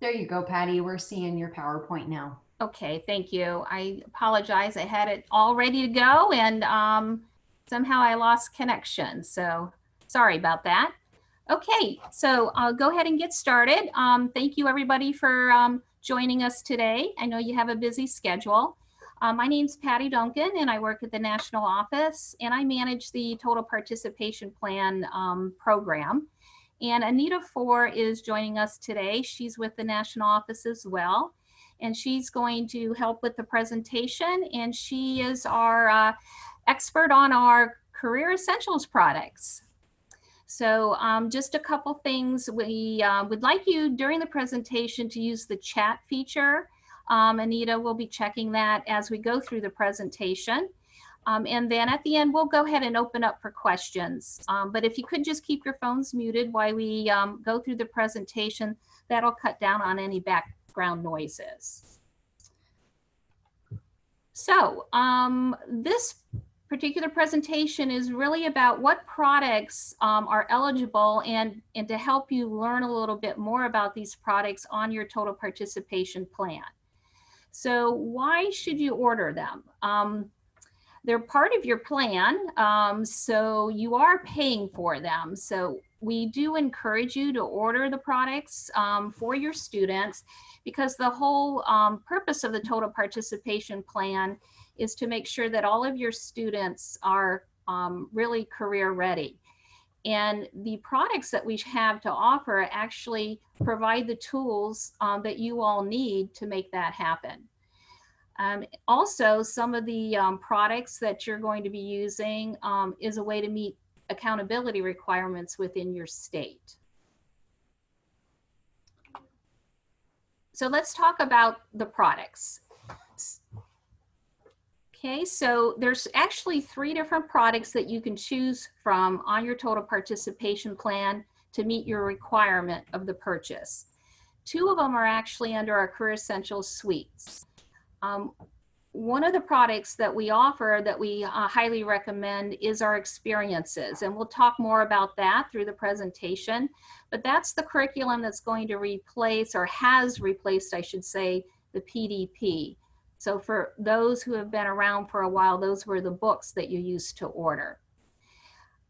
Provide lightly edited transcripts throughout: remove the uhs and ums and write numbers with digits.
There you go, Patty. We're seeing your PowerPoint now. Okay, thank you. I apologize. I had it all ready to go and somehow I lost connection. So sorry about that. Okay, so I'll go ahead and get started. Thank you everybody for joining us today. I know you have a busy schedule. My name's Patty Duncan and I work at the national office and I manage the Total Participation Plan program. And Anita Four is joining us today. She's with the national office as well. And she's going to help with the presentation. And she is our expert on our Career Essentials products. So just a couple things. We would like you during the presentation to use the chat feature. Anita will be checking that as we go through the presentation. And then at the end, we'll go ahead and open up for questions. But if you could just keep your phones muted while we go through the presentation, that'll cut down on any background noises. So this particular presentation is really about what products are eligible and to help you learn a little bit more about these products on your total participation plan. So why should you order them? They're part of your plan, so you are paying for them. So we do encourage you to order the products for your students because the whole purpose of the total participation plan is to make sure that all of your students are really career ready. And the products that we have to offer actually provide the tools that you all need to make that happen. Also, some of the products that you're going to be using is a way to meet accountability requirements within your state. So let's talk about the products. Okay, so there's actually 3 different products that you can choose from on your total participation plan to meet your requirement of the purchase. 2 of them are actually under our Career Essentials suites. One of the products that we offer that we highly recommend is our experiences, and we'll talk more about that through the presentation, but that's the curriculum that's going to replace, or has replaced, I should say, the PDP. So for those who have been around for a while, those were the books that you used to order.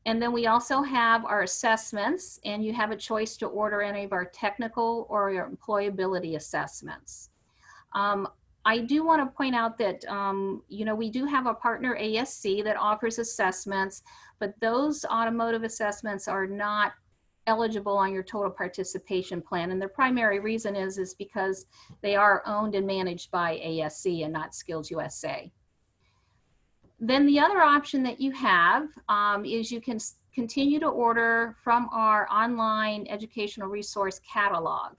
And then we also have our assessments, and you have a choice to order any of our technical or your employability assessments. I do want to point out that, you know, we do have a partner ASC that offers assessments, but those automotive assessments are not eligible on your total participation plan. And the primary reason is because they are owned and managed by ASC and not SkillsUSA. Then the other option that you have is you can continue to order from our online educational resource catalog.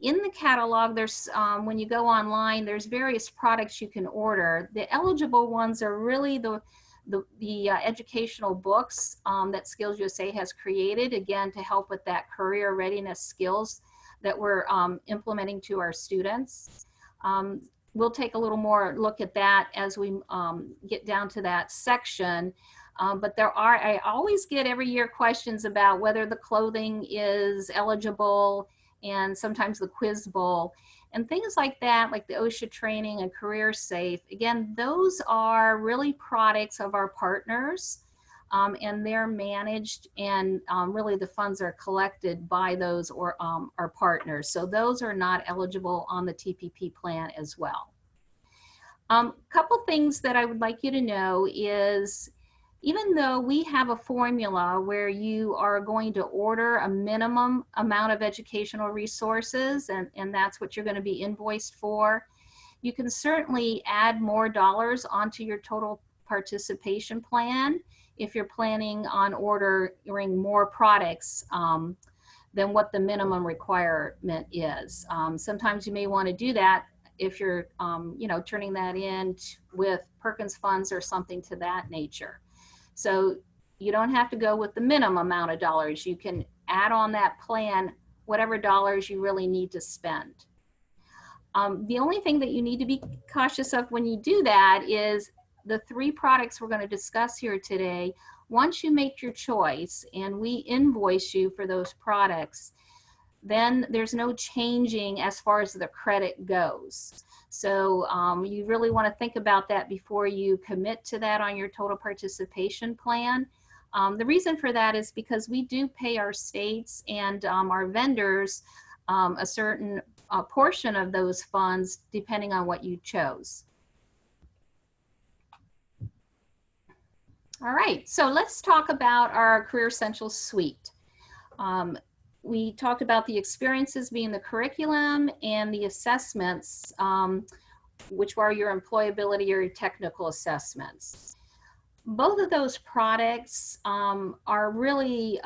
In the catalog, there's when you go online, there's various products you can order. The eligible ones are really the educational books that SkillsUSA has created, again, to help with that career readiness skills that we're implementing to our students. We'll take a little more look at that as we get down to that section. But I always get every year questions about whether the clothing is eligible, and sometimes the quiz bowl and things like that, like the OSHA training and career safe. Again, those are really products of our partners, and they're managed, and really the funds are collected by those or our partners. So those are not eligible on the TPP plan as well. Couple things that I would like you to know is, even though we have a formula where you are going to order a minimum amount of educational resources, and that's what you're going to be invoiced for, you can certainly add more dollars onto your total participation plan if you're planning on ordering more products than what the minimum requirement is. Sometimes you may want to do that if you're you know, turning that in with Perkins funds or something to that nature. So you don't have to go with the minimum amount of dollars. You can add on that plan whatever dollars you really need to spend. The only thing that you need to be cautious of when you do that is the 3 products we're going to discuss here today. Once you make your choice and we invoice you for those products, then there's no changing as far as the credit goes. So you really want to think about that before you commit to that on your total participation plan. The reason for that is because we do pay our states and our vendors a certain portion of those funds depending on what you chose. All right, so let's talk about our Career Essentials suite. We talked about the experiences being the curriculum and the assessments, which are your employability or your technical assessments. Both of those products are really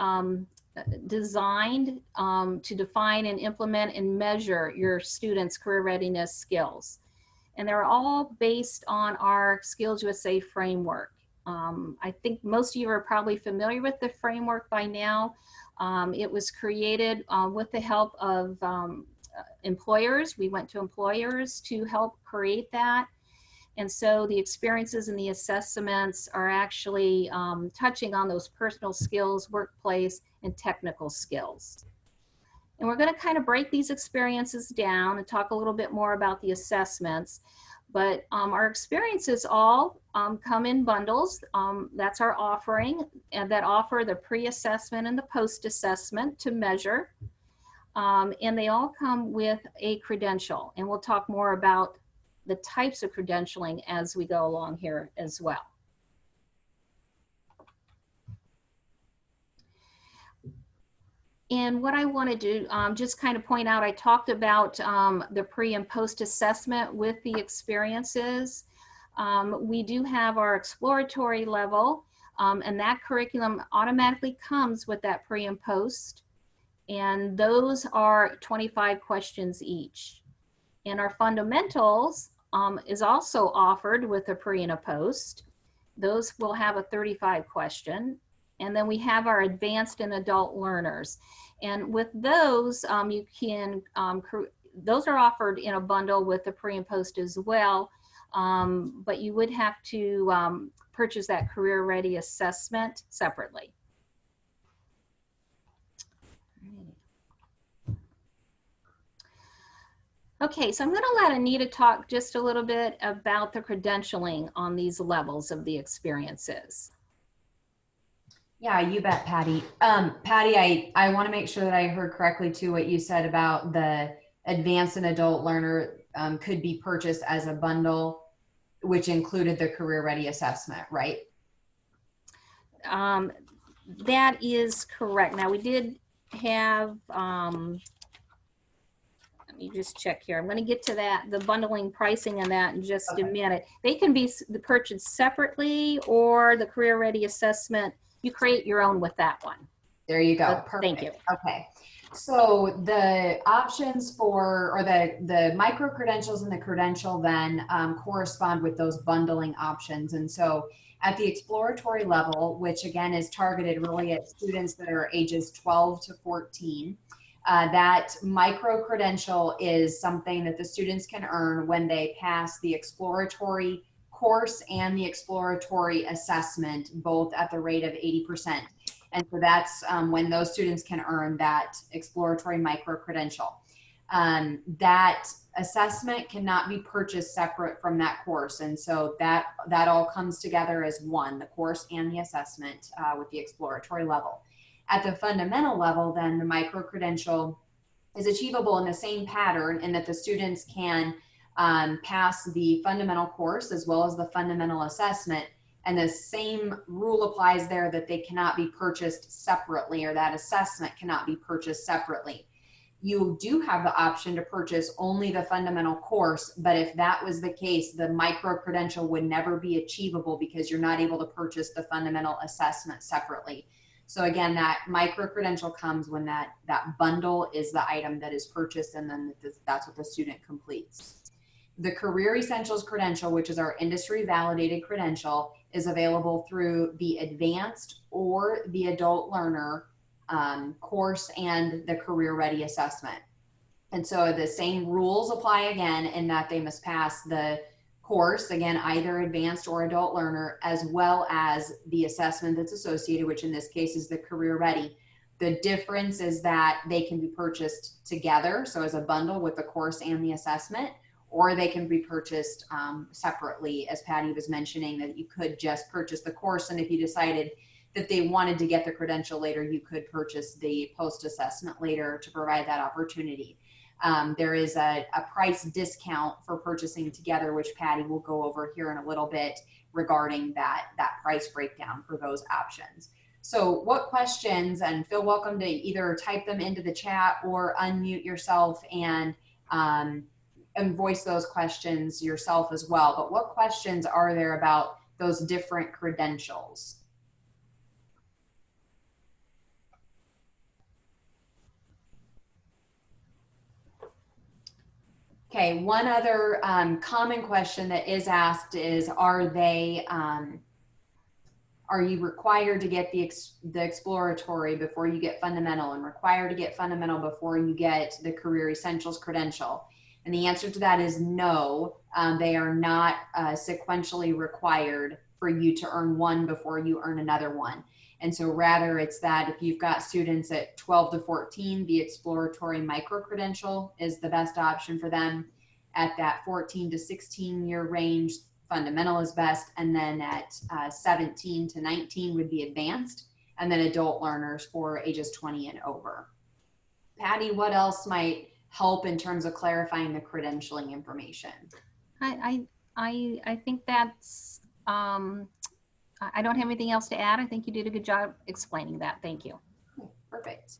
designed to define and implement and measure your students' career readiness skills. And they're all based on our SkillsUSA framework. I think most of you are probably familiar with the framework by now. It was created with the help of employers. We went to employers to help create that. And so the experiences and the assessments are actually touching on those personal skills, workplace, and technical skills. And we're going to kind of break these experiences down and talk a little bit more about the assessments. But our experiences all come in bundles. That's our offering, and that offer the pre-assessment and the post-assessment to measure. And they all come with a credential. And we'll talk more about the types of credentialing as we go along here as well. And what I want to do, just kind of point out, I talked about the pre and post assessment with the experiences. We do have our exploratory level, and that curriculum automatically comes with that pre and post. And those are 25 questions each. And our fundamentals is also offered with a pre and a post. Those will have a 35 question. And then we have our advanced and adult learners. And with those, you can, those are offered in a bundle with the pre and post as well. But you would have to purchase that career ready assessment separately. Okay, so I'm going to let Anita talk just a little bit about the credentialing on these levels of the experiences. Yeah, you bet, Patty. Patty, I want to make sure that I heard correctly too what you said about the advanced and adult learner could be purchased as a bundle, which included the career ready assessment, right? That is correct. Now we did have, let me just check here. I'm going to get to that, the bundling pricing and that in just a minute. They can be purchased separately, or the career ready assessment, you create your own with that one. There you go. But, perfect. thank you. Okay. So the options for, or the micro credentials and the credential then correspond with those bundling options. And so at the exploratory level, which again is targeted really at students that are ages 12 to 14, that micro credential is something that the students can earn when they pass the exploratory course and the exploratory assessment, both at the rate of 80%. And so that's when those students can earn that exploratory micro credential. That assessment cannot be purchased separate from that course. And so that all comes together as one, the course and the assessment with the exploratory level. At the fundamental level, then the micro credential is achievable in the same pattern in that the students can pass the fundamental course as well as the fundamental assessment. And the same rule applies there, that they cannot be purchased separately, or that assessment cannot be purchased separately. You do have the option to purchase only the fundamental course, but if that was the case, the micro credential would never be achievable because you're not able to purchase the fundamental assessment separately. So again, that micro credential comes when that bundle is the item that is purchased, and then that's what the student completes. The Career Essentials credential, which is our industry validated credential, is available through the advanced or the adult learner course and the career ready assessment. And so the same rules apply again, in that they must pass the course, again, either advanced or adult learner, as well as the assessment that's associated, which in this case is the career ready. The difference is that they can be purchased together, so as a bundle with the course and the assessment, or they can be purchased separately, as Patty was mentioning, that you could just purchase the course, and if you decided that they wanted to get the credential later, you could purchase the post-assessment later to provide that opportunity. There is a price discount for purchasing together, which Patty will go over here in a little bit regarding that price breakdown for those options. So what questions, and feel welcome to either type them into the chat or unmute yourself and voice those questions yourself as well. But what questions are there about those different credentials? Okay, one other common question that is asked is, are you required to get the exploratory before you get fundamental, and required to get fundamental before you get the Career Essentials credential? And the answer to that is no. They are not sequentially required for you to earn one before you earn another one. And so rather it's that if you've got students at 12 to 14, the exploratory micro credential is the best option for them. At that 14 to 16 year range, fundamental is best. And then at 17 to 19 would be advanced, and then adult learners for ages 20 and over. Patty, what else might help in terms of clarifying the credentialing information? I think that's, I don't have anything else to add. I think you did a good job explaining that. Thank you. Perfect.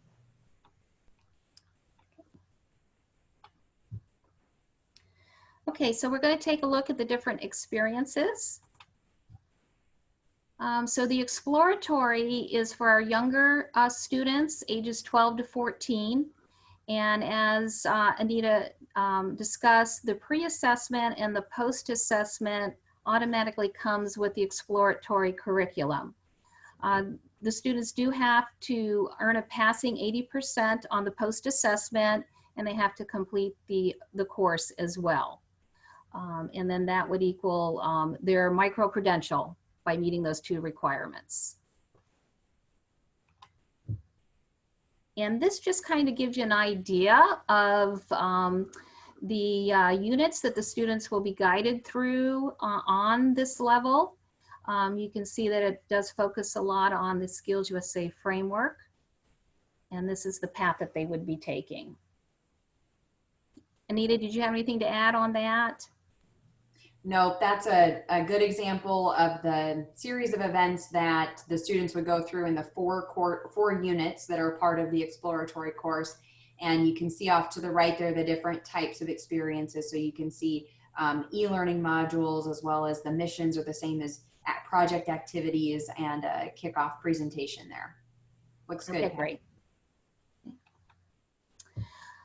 Okay, so we're going to take a look at the different experiences. So the exploratory is for our younger students, ages 12 to 14. And as Anita discussed, the pre-assessment and the post-assessment automatically comes with the exploratory curriculum. The students do have to earn a passing 80% on the post-assessment, and they have to complete the course as well. And then that would equal their micro-credential by meeting those two requirements. And this just kind of gives you an idea of the units that the students will be guided through on this level. You can see that it does focus a lot on the SkillsUSA framework. And this is the path that they would be taking. Anita, did you have anything to add on that? No, that's a good example of the series of events that the students would go through in the four units that are part of the exploratory course. And you can see off to the right there the different types of experiences. So you can see e-learning modules, as well as the missions are the same as project activities and a kickoff presentation there. Looks good. Okay, great.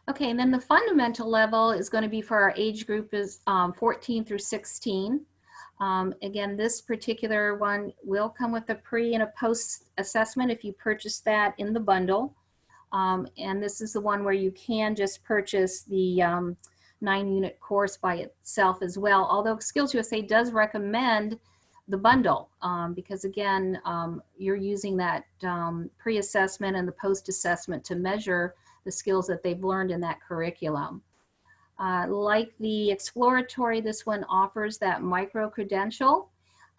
Okay, and then the fundamental level is going to be for our age group is 14 through 16. Again, this particular one will come with a pre and a post assessment if you purchase that in the bundle. And this is the one where you can just purchase the 9-unit course by itself as well. Although SkillsUSA does recommend the bundle because again, you're using that pre-assessment and the post-assessment to measure the skills that they've learned in that curriculum. Like the exploratory, this one offers that micro-credential.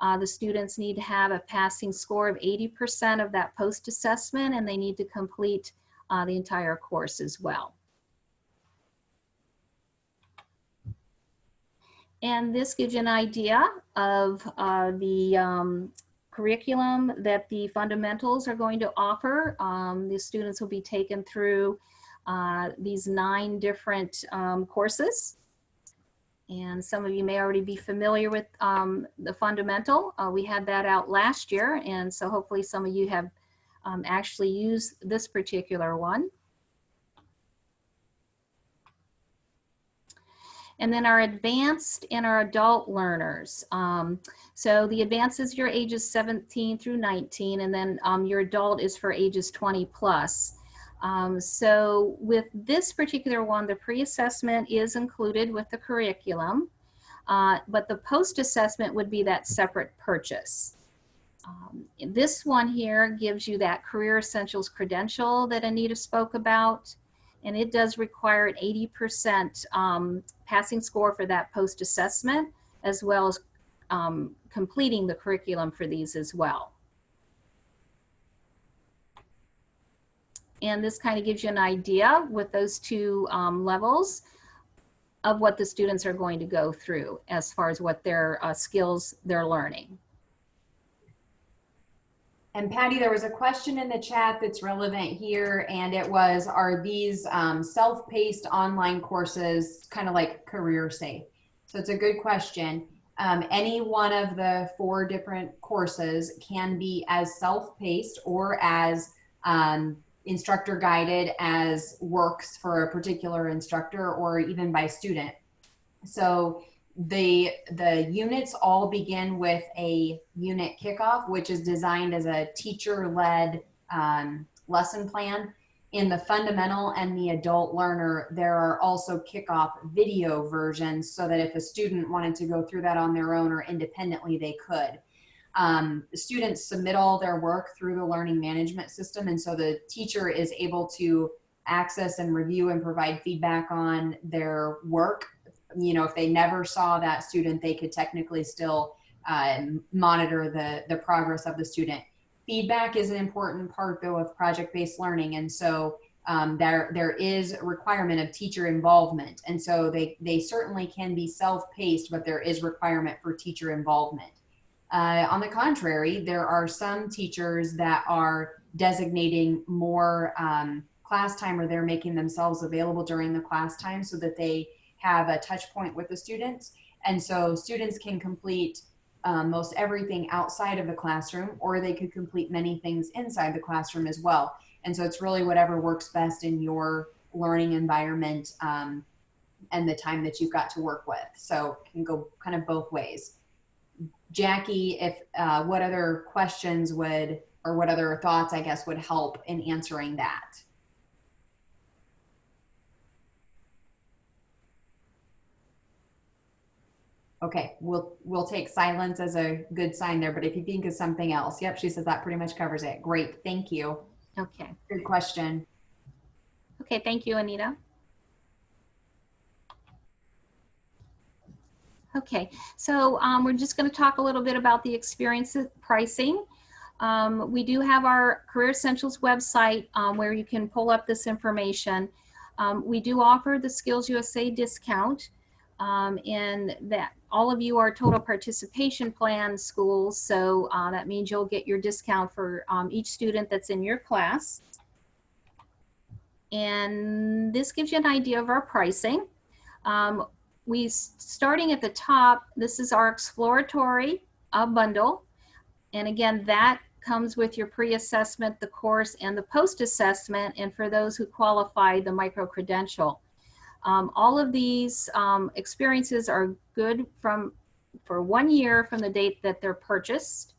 The students need to have a passing score of 80% of that post-assessment, and they need to complete the entire course as well. And this gives you an idea of the curriculum that the fundamentals are going to offer. The students will be taken through these 9 different courses. And some of you may already be familiar with the fundamental. We had that out last year, and so hopefully some of you have actually used this particular one. And then our advanced and our adult learners. So the advanced is your ages 17 through 19, and then your adult is for ages 20 plus. So with this particular one, the pre-assessment is included with the curriculum, but the post-assessment would be that separate purchase. This one here gives you that Career Essentials credential that Anita spoke about, and it does require an 80% passing score for that post-assessment, as well as completing the curriculum for these as well. And this kind of gives you an idea with those two levels of what the students are going to go through as far as what their skills they're learning. And Patty, there was a question in the chat that's relevant here, and it was, are these self-paced online courses kind of like career safe? So it's a good question. Any one of the 4 different courses can be as self-paced or as instructor guided as works for a particular instructor, or even by student. So the units all begin with a unit kickoff, which is designed as a teacher-led lesson plan. In the fundamental and the adult learner, there are also kickoff video versions, so that if a student wanted to go through that on their own or independently, they could. The students submit all their work through the learning management system, and so the teacher is able to access and review and provide feedback on their work. You know, if they never saw that student, they could technically still monitor the progress of the student. Feedback is an important part, though, of project-based learning, and so there is a requirement of teacher involvement, and so they certainly can be self-paced, but there is requirement for teacher involvement. On the contrary, there are some teachers that are designating more class time, or they're making themselves available during the class time so that they have a touch point with the students. And so students can complete most everything outside of the classroom, or they could complete many things inside the classroom as well. And so it's really whatever works best in your learning environment and the time that you've got to work with. So it can go kind of both ways. Jackie, if what other questions would, or what other thoughts, I guess, would help in answering that? Okay, we'll take silence as a good sign there, but if you think of something else. Yep, she says that pretty much covers it. Great, thank you. Okay. Good question. Okay, thank you, Anita. Okay, so we're just going to talk a little bit about the experience pricing. We do have our Career Essentials website where you can pull up this information. We do offer the SkillsUSA discount, and that all of you are total participation plan schools, so that means you'll get your discount for each student that's in your class. And this gives you an idea of our pricing. Starting at the top, this is our exploratory bundle. And again, that comes with your pre-assessment, the course, and the post-assessment, and for those who qualify, the micro-credential. All of these experiences are good for 1 year from the date that they're purchased.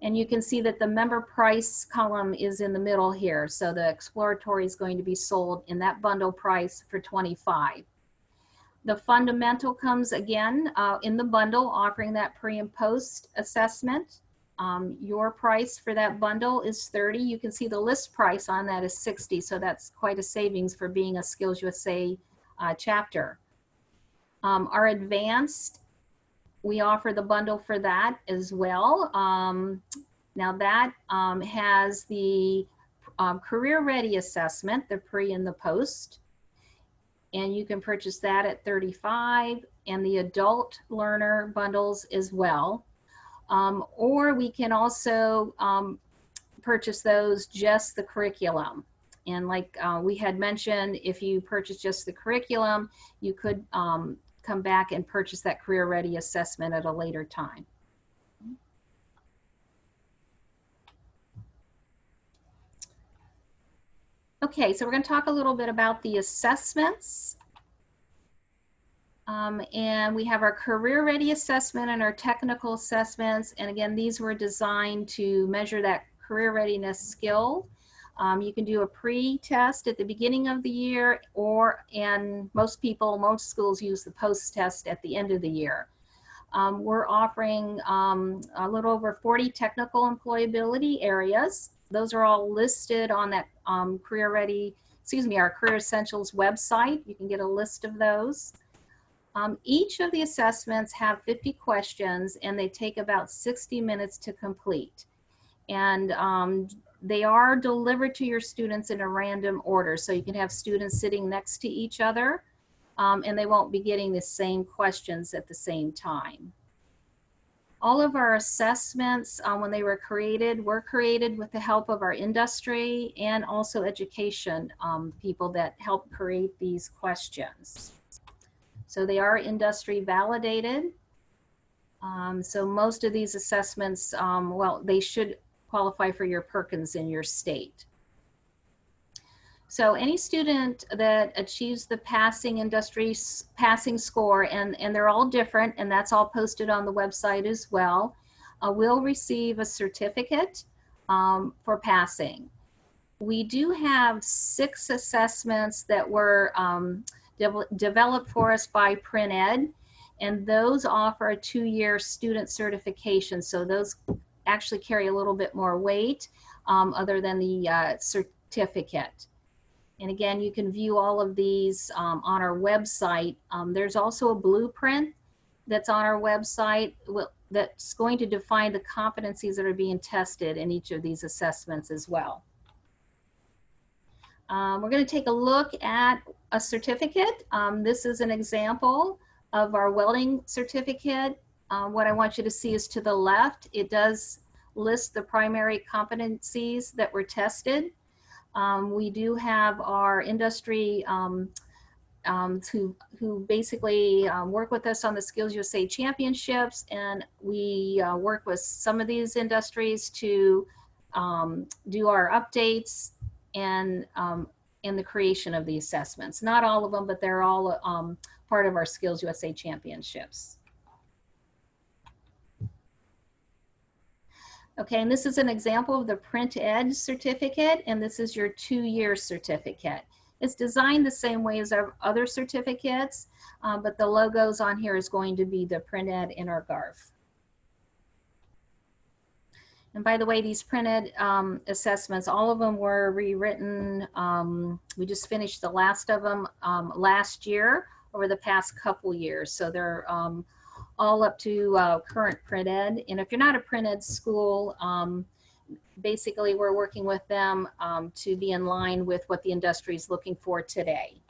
And you can see that the member price column is in the middle here. So the exploratory is going to be sold in that bundle price for $25. The fundamental comes again in the bundle, offering that pre and post assessment. Your price for that bundle is $30. You can see the list price on that is $60. So that's quite a savings for being a SkillsUSA chapter. Our advanced, we offer the bundle for that as well. Now that has the career ready assessment, the pre and the post. And you can purchase that at $35, and the adult learner bundles as well. Or we can also purchase those just the curriculum. And like we had mentioned, if you purchase just the curriculum, you could come back and purchase that career ready assessment at a later time. Okay, so we're going to talk a little bit about the assessments. And we have our career ready assessment and our technical assessments. And again, these were designed to measure that career readiness skill. You can do a pre-test at the beginning of the year, and most schools use the post-test at the end of the year. we're offering a little over 40 technical employability areas. Those are all listed on that our Career Essentials website. You can get a list of those. Each of the assessments have 50 questions and they take about 60 minutes to complete. And they are delivered to your students in a random order. So you can have students sitting next to each other and they won't be getting the same questions at the same time. All of our assessments, when they were created with the help of our industry and also education people that help create these questions. So they are industry validated. So most of these assessments, well, they should qualify for your Perkins in your state. So any student that achieves the passing score, and they're all different, and that's all posted on the website as well, will receive a certificate for passing. We do have 6 assessments that were developed for us by Print Ed, and those offer a 2-year student certification. So those actually carry a little bit more weight other than the certificate. And again, you can view all of these on our website. There's also a blueprint that's on our website that's going to define the competencies that are being tested in each of these assessments as well. We're going to take a look at a certificate. This is an example of our welding certificate. What I want you to see is to the left. It does list the primary competencies that were tested. We do have our industry who basically work with us on the SkillsUSA championships, and we work with some of these industries to do our updates and in the creation of the assessments. Not all of them, but they're all part of our SkillsUSA championships. Okay, and this is an example of the Print Ed certificate, and this is your 2-year certificate. It's designed the same way as our other certificates, but the logos on here is going to be the Print Ed in our GARF. And by the way, these Print Ed assessments, all of them were rewritten. We just finished the last of them last year over the past couple years. So they're all up to current Print Ed. And if you're not a Print Ed school, basically we're working with them to be in line with what the industry is looking for today.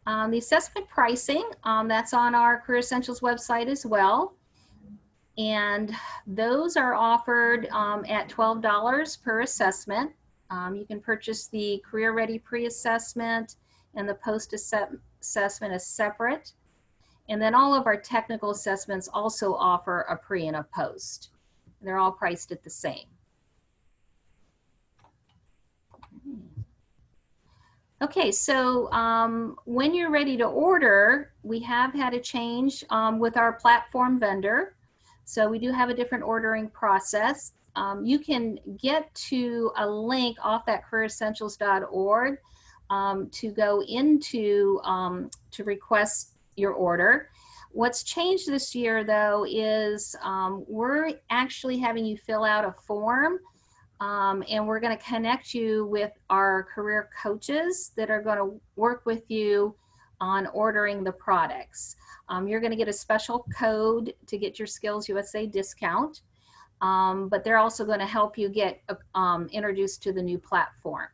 The assessment pricing, that's on our Career Essentials website as well. And those are offered at $12 per assessment. You can purchase the Career Ready pre-assessment and the post-assessment as separate. And then all of our technical assessments also offer a pre and a post. They're all priced at the same. Okay, so when you're ready to order, we have had a change with our platform vendor. So we do have a different ordering process. You can get to a link off that careeressentials.org to go into to request your order. What's changed this year though is we're actually having you fill out a form and we're going to connect you with our career coaches that are going to work with you on ordering the products. You're going to get a special code to get your SkillsUSA discount, but they're also going to help you get introduced to the new platform.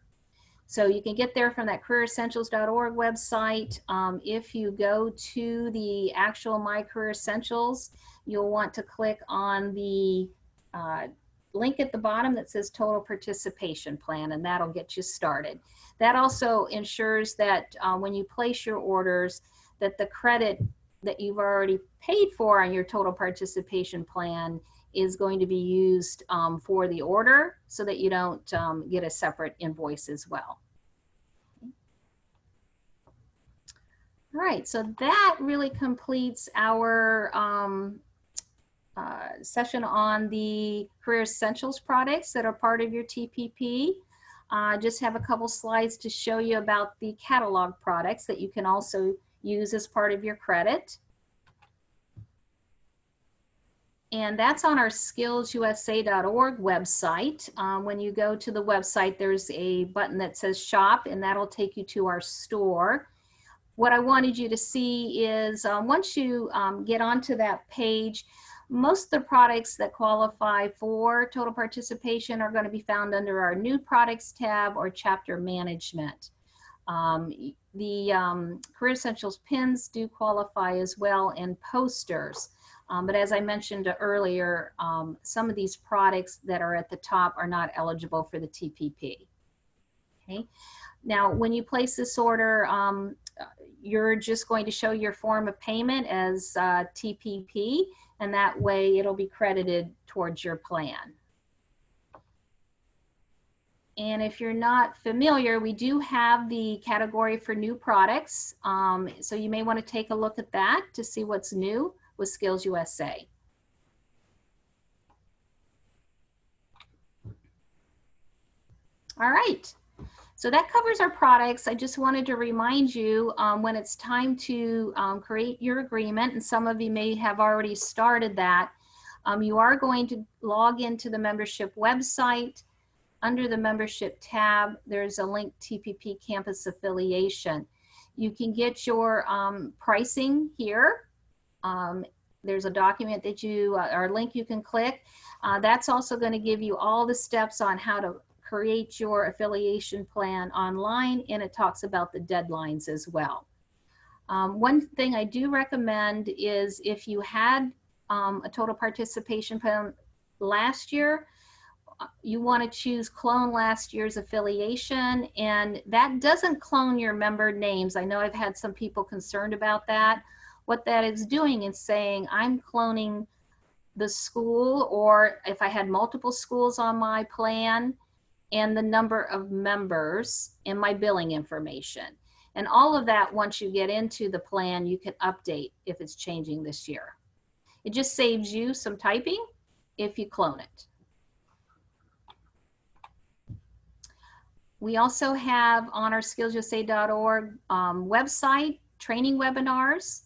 So you can get there from that careeressentials.org website. If you go to the actual My Career Essentials, you'll want to click on the link at the bottom that says Total Participation Plan, and that'll get you started. That also ensures that when you place your orders, that the credit that you've already paid for on your Total Participation Plan is going to be used for the order so that you don't get a separate invoice as well. All right, so that really completes our session on the Career Essentials products that are part of your TPP. Just have a couple slides to show you about the catalog products that you can also use as part of your credit. And that's on our SkillsUSA.org website. When you go to the website, there's a button that says shop, and that'll take you to our store. What I wanted you to see is once you get onto that page, most of the products that qualify for total participation are going to be found under our new products tab or chapter management. The Career Essentials pins do qualify as well, and posters. But as I mentioned earlier, some of these products that are at the top are not eligible for the TPP. Okay. Now, when you place this order, you're just going to show your form of payment as TPP, and that way it'll be credited towards your plan. And if you're not familiar, we do have the category for new products. So you may want to take a look at that to see what's new with SkillsUSA. All right. So that covers our products. I just wanted to remind you when it's time to create your agreement, and some of you may have already started that, you are going to log into the membership website. Under the membership tab, there's a link TPP Campus Affiliation. You can get your pricing here. There's a document that you, or a link you can click. That's also going to give you all the steps on how to create your affiliation plan online, and it talks about the deadlines as well. One thing I do recommend is if you had a total participation plan last year, you want to choose clone last year's affiliation, and that doesn't clone your member names. I know I've had some people concerned about that. What that is doing is saying I'm cloning the school, or if I had multiple schools on my plan, and the number of members and my billing information. And all of that, once you get into the plan, you can update if it's changing this year. It just saves you some typing if you clone it. We also have on our SkillsUSA.org website training webinars,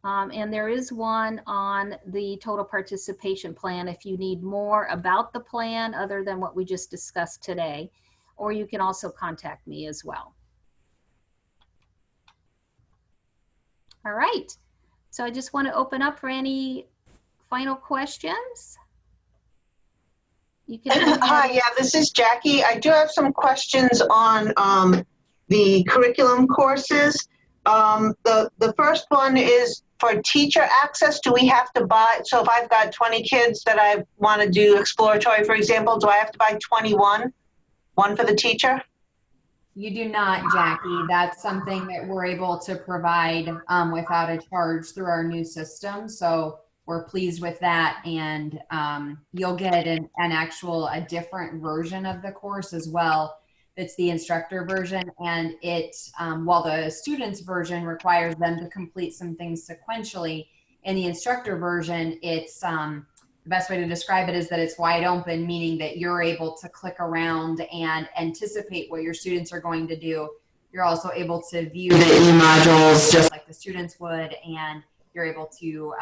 and there is one on the total participation plan if you need more about the plan other than what we just discussed today, or you can also contact me as well. All right, so I just want to open up for any final questions. You can Hi, yeah, this is Jackie. I do have some questions on the curriculum courses. The first one is for teacher access. Do we have to buy, so if I've got 20 kids that I want to do exploratory, for example, do I have to buy 21? One for the teacher? You do not, Jackie. That's something that we're able to provide without a charge through our new system. So we're pleased with that, and you'll get a different version of the course as well. It's the instructor version, and it while the students version requires them to complete some things sequentially, in the instructor version, it's the best way to describe it is that it's wide open, meaning that you're able to click around and anticipate what your students are going to do. You're also able to view the e-modules just like the students would, and you're able to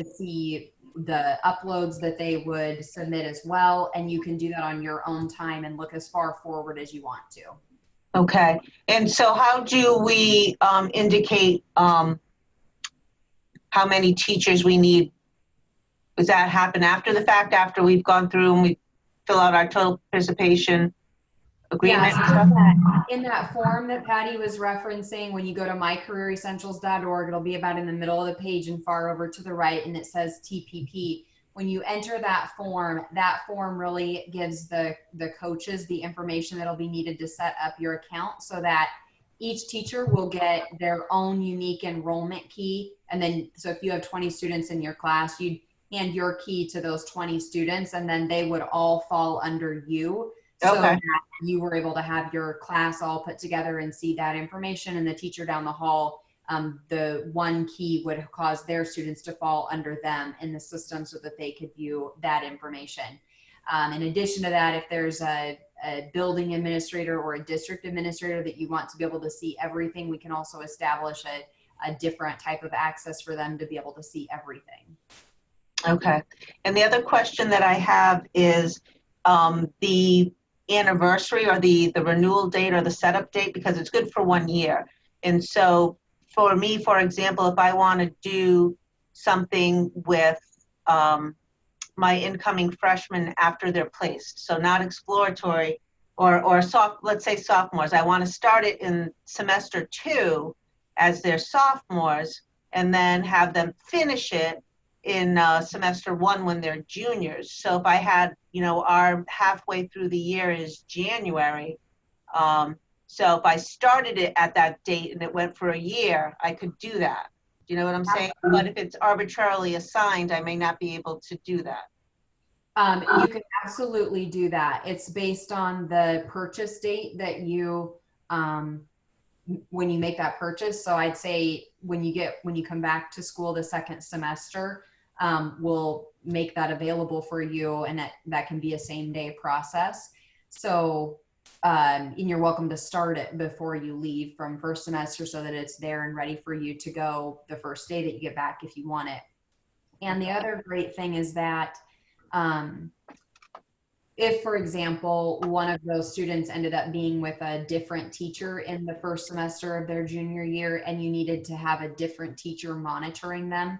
see the uploads that they would submit as well. And you can do that on your own time and look as far forward as you want to. Okay. And so how do we indicate how many teachers we need? Does that happen after the fact, after we've gone through and we fill out our total participation agreement? Yeah, in that form that Patty was referencing, when you go to mycareeressentials.org, it'll be about in the middle of the page and far over to the right, and it says TPP. When you enter that form really gives the coaches the information that'll be needed to set up your account, so that each teacher will get their own unique enrollment key. And then, so if you have 20 students in your class, you'd hand your key to those 20 students, and then they would all fall under you. So that you were able to have your class all put together and see that information, and the teacher down the hall, the one key would cause their students to fall under them in the system so that they could view that information. In addition to that, if there's a building administrator or a district administrator that you want to be able to see everything, we can also establish a different type of access for them to be able to see everything. Okay. And the other question that I have is the anniversary or the renewal date or the setup date, because it's good for 1 year. And so for me, for example, if I want to do something with my incoming freshmen after they're placed, so not exploratory or let's say sophomores, I want to start it in semester 2 as their sophomores and then have them finish it in semester 1 when they're juniors. So if I had, our halfway through the year is January. So if I started it at that date and it went for a year, I could do that. Do you know what I'm saying? But if it's arbitrarily assigned, I may not be able to do that. You can absolutely do that. It's based on the purchase date that you, when you make that purchase. So I'd say when you come back to school the second semester, we'll make that available for you, and that can be a same day process. So, and you're welcome to start it before you leave from first semester so that it's there and ready for you to go the first day that you get back if you want it. And the other great thing is that if, for example, one of those students ended up being with a different teacher in the first semester of their junior year and you needed to have a different teacher monitoring them,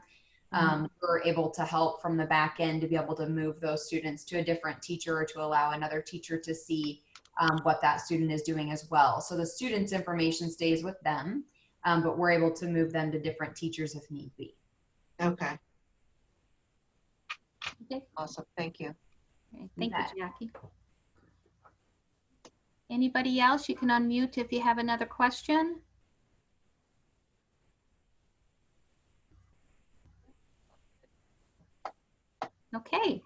we're able to help from the back end to be able to move those students to a different teacher or to allow another teacher to see what that student is doing as well. So the student's information stays with them, but we're able to move them to different teachers if need be. Okay. Okay. Awesome. Thank you. Okay. Thank you, Jackie. Anybody else? You can unmute if you have another question. Okay.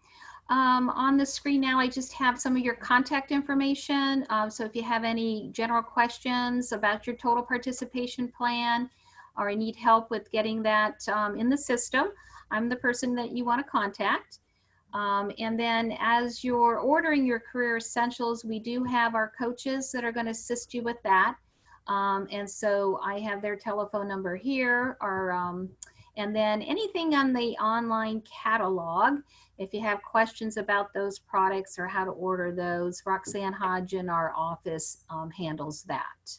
On the screen now, I just have some of your contact information. So if you have any general questions about your total participation plan or need help with getting that in the system, I'm the person that you want to contact. And then as you're ordering your career essentials, we do have our coaches that are going to assist you with that. And so I have their telephone number here, and then anything on the online catalog, if you have questions about those products or how to order those, Roxanne Hodge in our office handles that.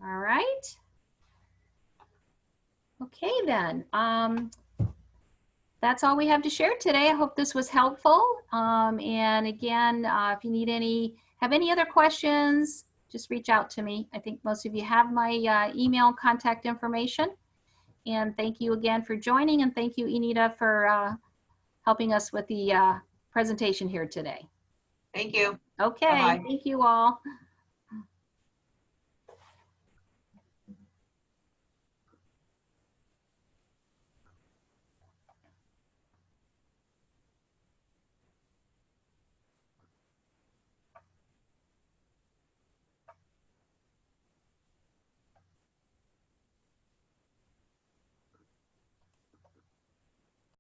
All right. Okay, then. That's all we have to share today. I hope this was helpful. And again, if you need have any other questions, just reach out to me. I think most of you have my email contact information. And thank you again for joining, and thank you, Anita, for helping us with the presentation here today. Thank you. Okay, Bye-bye. thank you all.